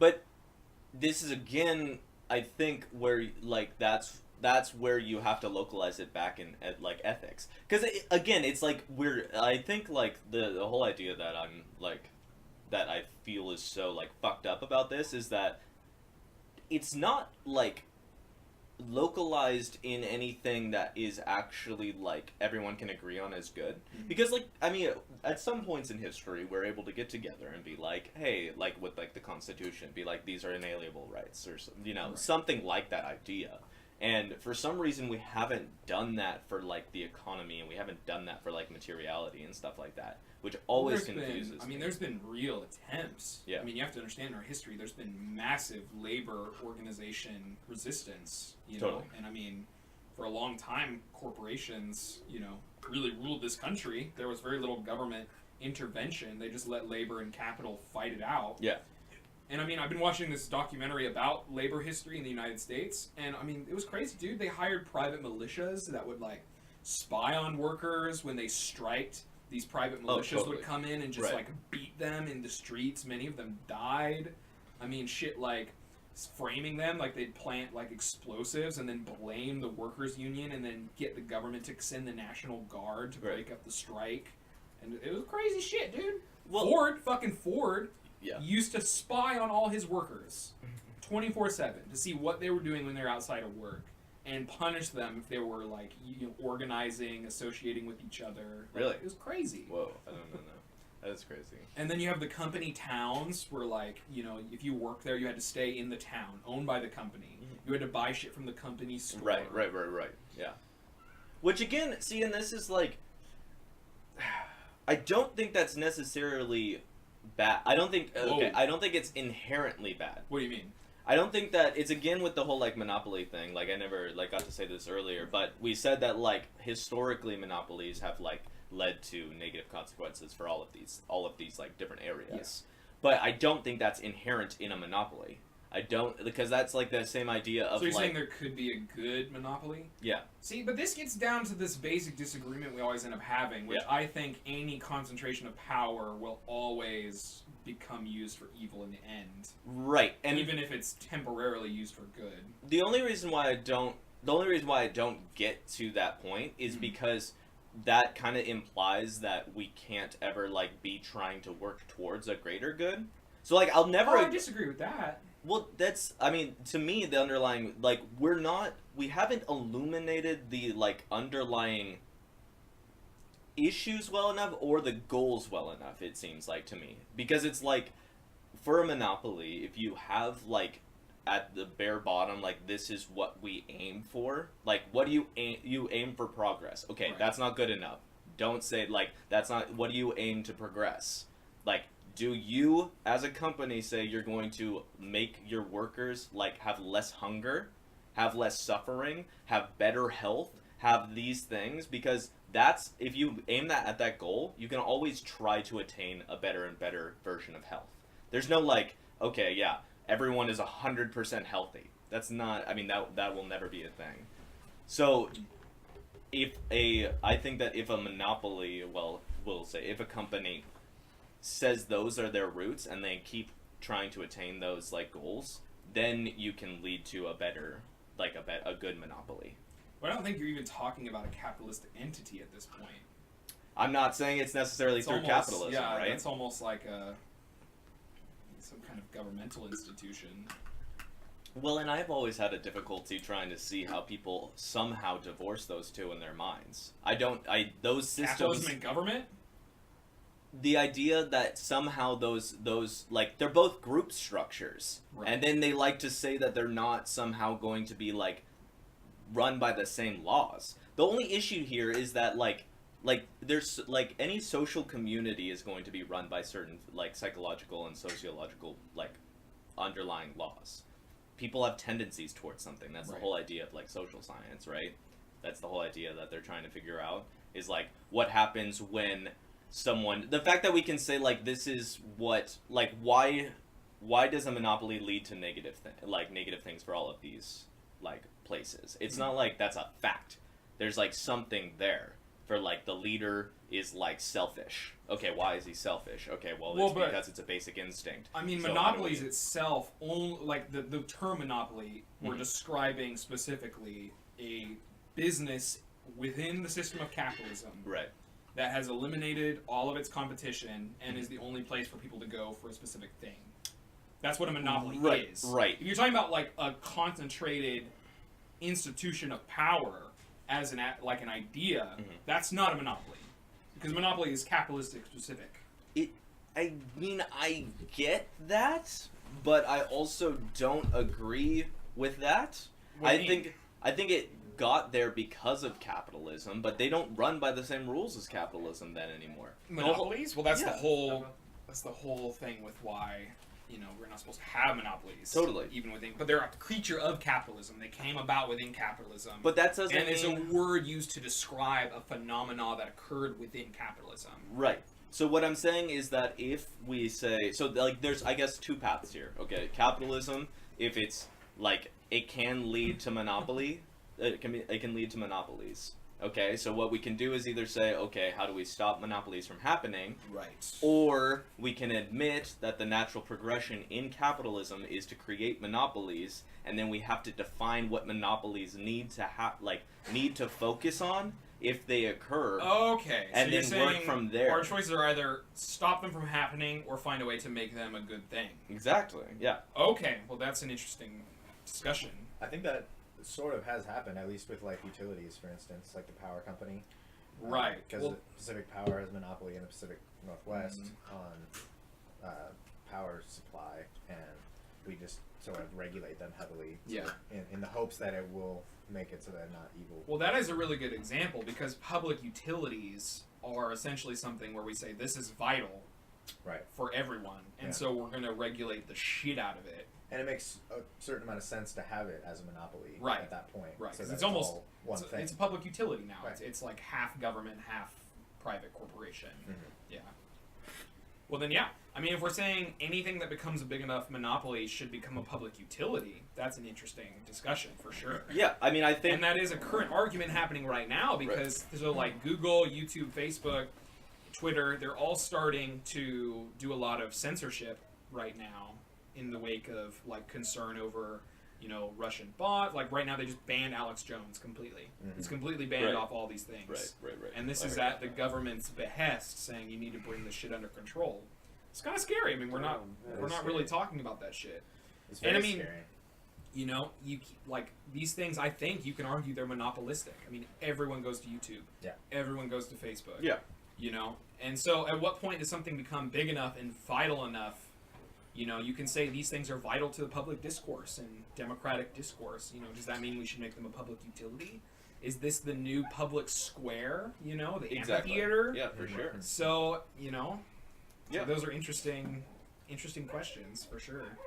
but this is again, I think, where like that's where you have to localize it back in at like ethics, because again, it's like we're I think like the whole idea that I'm like that I feel is so like fucked up about this is that it's not like localized in anything that is actually like everyone can agree on as good, because like I mean at some points in history we're able to get together and be like, hey, like with like the Constitution, be like these are inalienable rights, or Right. something like that idea. And for some reason we haven't done that for like the economy, and we haven't done that for like materiality and stuff like that, which Well, always confuses I mean, me. there's been real attempts. Yeah. I mean, you have to understand in our history, there's been massive labor organization resistance, you know? Totally. And I mean, for a long time, corporations, really ruled this country. There was very little government intervention. They just let labor and capital fight it out. Yeah. And I mean, I've been watching this documentary about labor history in the United States, and I mean, it was crazy, dude. They hired private militias that would like spy on workers when they striked. These private militias totally. would come in and just Right. like beat them in the streets. Many of them died. I mean, shit like framing them, like they'd plant like explosives and then blame the workers union and then get the government to send the National Guard to Right. break up the strike. And it was crazy shit, dude. Well, Ford yeah. used to spy on all his workers 24/7 to see what they were doing when they're outside of work and punish them if they were like organizing, associating with each other. Really? It was crazy. Whoa, I don't know. That is crazy. And then you have the company towns where like, if you worked there, you had to stay in the town owned by the company. You had to buy shit from the company store. Right. Yeah. Which again, see, and this is like, I don't think that's necessarily bad. I don't think I don't think it's inherently bad. What do you mean? I don't think that it's again with the whole like monopoly thing. Like I never like got to say this earlier, but we said that like historically monopolies have like led to negative consequences for all of these like different areas. Yeah. But I don't think that's inherent in a monopoly. I don't, because that's like the same idea of So you're like, saying there could be a good monopoly? yeah. See, but this gets down to this basic disagreement we always end up having, which Yeah. I think any concentration of power will always become used for evil in the end. Right. And even if it's temporarily used for good. the only reason why I don't get to that point is because that kind of implies that we can't ever like be trying to work towards a greater good. So like I'll never I disagree with that. Well, that's, I mean, to me, the underlying, like, we haven't illuminated the, like, underlying issues well enough or the goals well enough, it seems like to me. Because it's like, for a monopoly, if you have, like, at the bare bottom, like, this is what we aim for, like, what do you aim for progress. Okay, Right. That's not good enough. Don't say, like, that's not, what do you aim to progress? Like, do you, as a company, say you're going to make your workers, like, have less hunger, have less suffering, have better health, have these things? Because that's, if you aim that at that goal, you can always try to attain a better and better version of health. There's no, like, okay, yeah, everyone is 100% healthy. That's not, I mean, that will never be a thing. So, I think that if a monopoly, well, we'll say, if a company says those are their roots and they keep trying to attain those like goals, then you can lead to a better, like a good monopoly. But I don't think you're even talking about a capitalistic entity at this point. I'm not saying it's necessarily It's through almost, capitalism, yeah, right? it's almost like some kind of governmental institution. Well, and I've always had a difficulty trying to see how people somehow divorce those two in their minds. Those systems, Capitalism and government? the idea that somehow those like they're both group structures, Right. and then they like to say that they're not somehow going to be like run by the same laws. The only issue here is that like there's like any social community is going to be run by certain like psychological and sociological like underlying laws. People have tendencies towards something. That's Right. the whole idea of like social science, right? That's the whole idea that they're trying to figure out, is like what happens when someone, the fact that we can say like this is what, like why does a monopoly lead to negative things for all of these like places? It's not like that's a fact. There's like something there. for like the leader is like selfish. Okay, why is he selfish? Okay, well, Well, it's but- because it's a basic instinct. I mean, So how do monopolies we- itself, only, like the term monopoly, we're Mhm. describing specifically a business within the system of capitalism Right. that has eliminated all of its competition and is the only place for people to go for a specific thing. That's what a monopoly Right, is. right. If you're talking about like a concentrated institution of power as an idea, that's not a monopoly, because monopoly is capitalistic specific. I mean, I get that, but I also don't agree with that. What do I you think mean? I think it got there because of capitalism, but they don't run by the same rules as capitalism then anymore. Monopolies? Well, that's Yeah. that's the whole thing with why we're not supposed to have monopolies. Totally. Even within, but they're a creature of capitalism. They came about within capitalism. But that doesn't and it's a mean word used to describe a phenomena that occurred within capitalism. right. So what I'm saying is that if we say so, like there's I guess two paths here. Okay, capitalism, if it's like it can lead to monopoly, it can lead to monopolies. Okay, so what we can do is either say, okay, how do we stop monopolies from happening? Right. Or we can admit that the natural progression in capitalism is to create monopolies, and then we have to define what monopolies need to focus on if they occur. Okay. And so then you're work saying from there. Our choices are either stop them from happening or find a way to make them a good thing. Exactly. Yeah. Okay. Well, that's an interesting discussion. I think that sort of has happened, at least with like utilities, for instance, like the power company. Right. Because Well, Pacific Power has monopoly in the Pacific Northwest Mm-hmm. on power supply, and we just sort of regulate them heavily. Yeah. In the hopes that it will make it so they're not evil. Well, that is a really good example, because public utilities are essentially something where we say this is vital Right. for everyone, and Yeah. so we're going to regulate the shit out of it. And it makes a certain amount of sense to have it as a monopoly Right. at that point. Right, So 'cause that it's almost all one thing. It's a public utility now. Right. It's like half government, half private corporation. Mhm. Yeah. Well, then, yeah. I mean, if we're saying anything that becomes a big enough monopoly should become a public utility, that's an interesting discussion for sure. Yeah. I mean, I think. And that is a current argument happening right now, because so like Google, YouTube, Facebook, Twitter, they're all starting to do a lot of censorship right now in the wake of like concern over, Russian bot. Like right now they just banned Alex Jones completely. Mhm. It's completely banned Right. off all these things. Right. And this I is heard at about the that. government's behest, saying you need to bring this shit under control. It's kind of scary. I mean, we're not really talking about that shit. It's and very I mean, scary. Like these things, I think you can argue they're monopolistic. I mean, everyone goes to YouTube. Yeah. Everyone goes to Facebook. Yeah. And so at what point does something become big enough and vital enough? You can say these things are vital to the public discourse and democratic discourse. Does that mean we should make them a public utility? Is this the new public square? The Exactly. amphitheater? Yeah, for sure. So, Yeah. those are interesting questions for sure.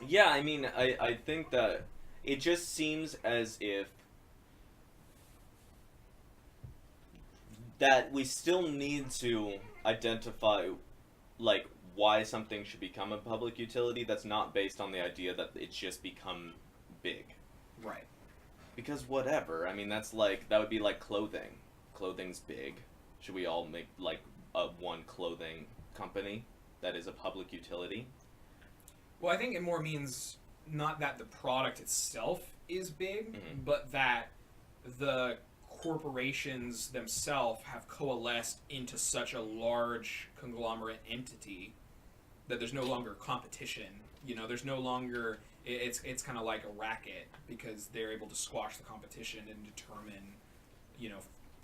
Yeah, I mean, I think that it just seems as if that we still need to identify, like, why something should become a public utility that's not based on the idea that it's just become big. Right. Because whatever, I mean, that would be like clothing. Clothing's big. Should we all make, like, one clothing company that is a public utility? Well, I think it more means not that the product itself is big, Mhm. but that the corporations themselves have coalesced into such a large conglomerate entity that there's no longer competition. There's no longer... It's kind of like a racket, because they're able to squash the competition and determine,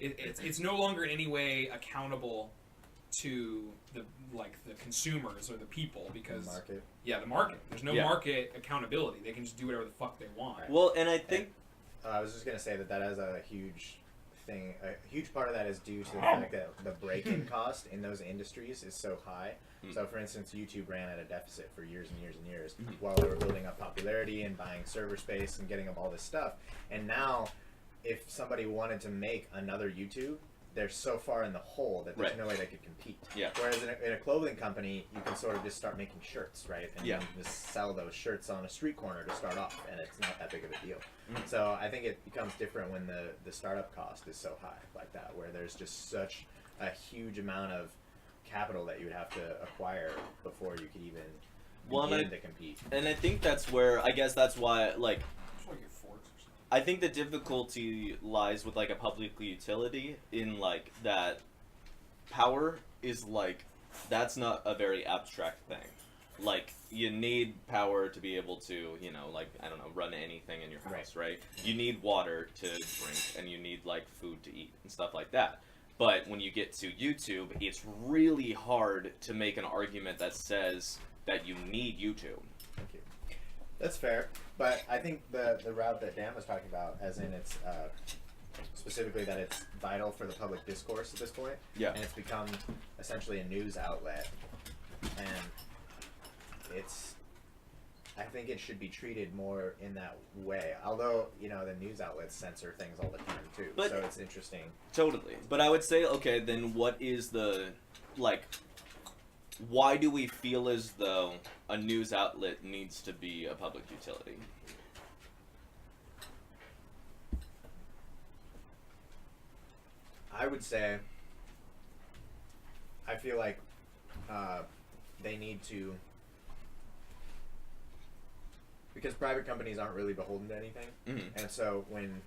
it's no longer in any way accountable to the consumers or the people, because The market. the market. There's no Yeah. market accountability. They can just do whatever the fuck they want. Well, and I think... I was just gonna say that has a huge thing. A huge part of that is due to the fact that the break-in cost in those industries is so high. Mm. So, for instance, YouTube ran at a deficit for years and years and years Mhm. while they were building up popularity and buying server space and getting up all this stuff. And now, if somebody wanted to make another YouTube, they're so far in the hole that there's Right. no way they could compete. Yeah. Whereas in a clothing company, you can sort of just start making shirts, right? And Yeah. you can just sell those shirts on a street corner to start off, and it's not that big of a deal. Mhm. So I think it becomes different when the startup cost is so high like that, where there's just such a huge amount of capital that you would have to acquire before you could even Well, and begin I- to compete. And I think that's where, I guess that's why, like, It's like your forks or something. I think the difficulty lies with, like, a public utility in, like, that power is, like, that's not a very abstract thing. Like, you need power to be able to, you know, like, I don't know, run anything in your house, right? You need water to drink, and you need, like, food to eat and stuff like that. But when you get to YouTube, it's really hard to make an argument that says that you need YouTube. Thank you. That's fair, but I think the route that Dan was talking about, as in it's specifically that it's vital for the public discourse at this point, Yeah. and it's become essentially a news outlet, and I think it should be treated more in that way. Although, you know, the news outlets censor things all the time too, But- so it's interesting. Totally. But I would say, okay, then what is the, like, why do we feel as though a news outlet needs to be a public utility? I would say, I feel like they need to, because private companies aren't really beholden to anything, Mm-hmm. and so when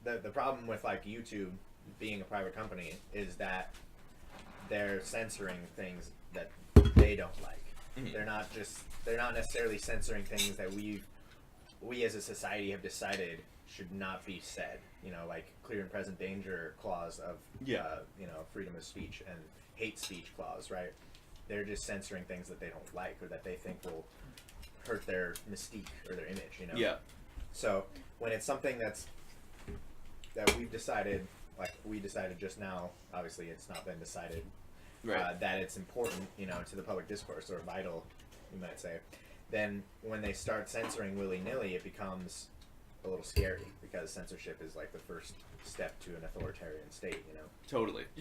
the problem with like YouTube being a private company is that they're censoring things that they don't like. Mhm. They're not necessarily censoring things that we as a society have decided should not be said. You know, like clear and present danger clause of Yeah. you know, freedom of speech and hate speech clause, right? They're just censoring things that they don't like or that they think will hurt their mystique or their image, you know? Yeah. So when it's something that we've decided, like we decided just now, obviously it's not been decided, Right. that it's important, you know, to the public discourse or vital, you might say, then when they start censoring willy-nilly, it becomes a little scary because censorship is like the first step to an authoritarian state, you know? Totally.